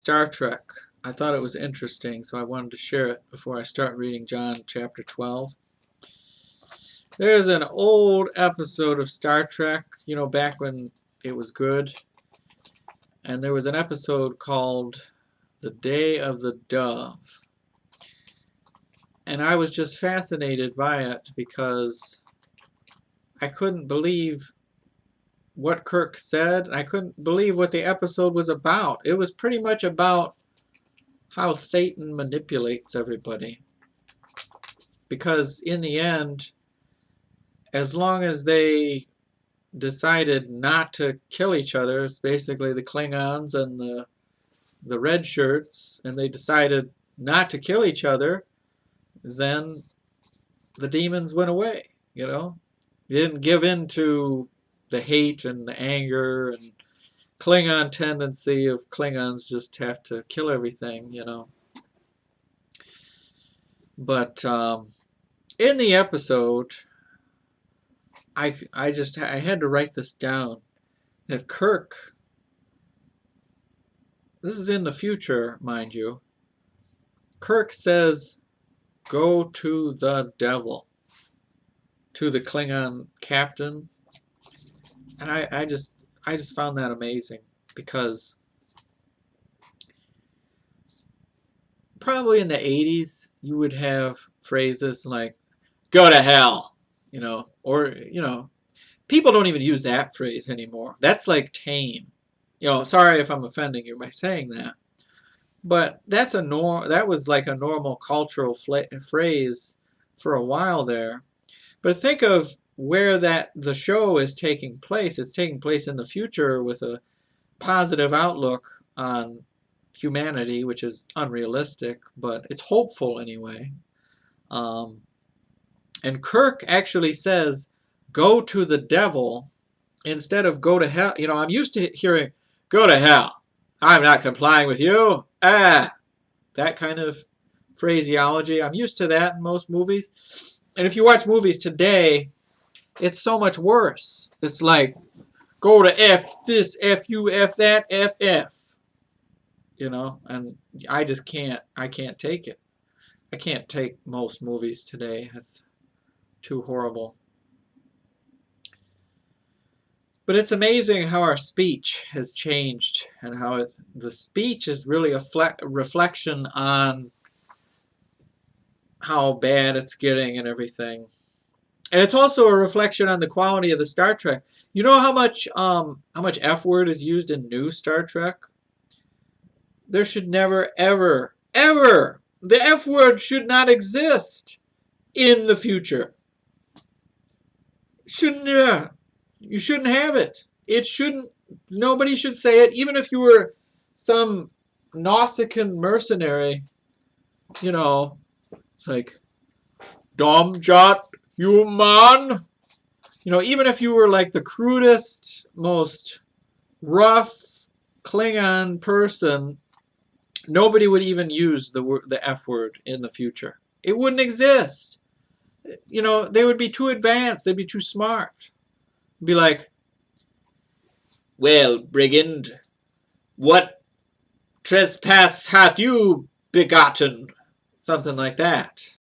Star Trek. I thought it was interesting, so I wanted to share it before I start reading John chapter 12. There's an old episode of Star Trek, back when it was good, and there was an episode called The Day of the Dove. And I was just fascinated by it because I couldn't believe what Kirk said. I couldn't believe what the episode was about. It was pretty much about how Satan manipulates everybody. Because in the end, as long as they decided not to kill each other, it's basically the Klingons and the red shirts, and they decided not to kill each other, then the demons went away, They didn't give in to the hate and the anger and Klingon tendency of Klingons just have to kill everything, But in the episode, I had to write this down, that Kirk, this is in the future, mind you, Kirk says, "Go to the devil," to the Klingon captain. And I just found that amazing, because probably in the 80s you would have phrases like "go to hell," or people don't even use that phrase anymore. That's like tame. Sorry if I'm offending you by saying that, but that was like a normal cultural phrase for a while there. But think of where the show is taking place. It's taking place in the future with a positive outlook on humanity, which is unrealistic, but it's hopeful anyway. And Kirk actually says, "Go to the devil," instead of "go to hell." I'm used to hearing "go to hell. I'm not complying with you." That kind of phraseology. I'm used to that in most movies. And if you watch movies today, it's so much worse. It's like, "Go to F this, F you, F that, F F." And I can't take it. I can't take most movies today. It's too horrible. But it's amazing how our speech has changed, and how the speech is really a reflection on how bad it's getting and everything. And it's also a reflection on the quality of the Star Trek. You know how much F word is used in new Star Trek? There should never, ever, ever, the F word should not exist in the future. You shouldn't have it. Nobody should say it, even if you were some Nausicaan mercenary. It's like, "Domjot human." Even if you were like the crudest, most rough Klingon person, nobody would even use the F word in the future. It wouldn't exist. They would be too advanced. They'd be too smart. It'd be like, "Well, brigand, what trespass hath you begotten?" Something like that.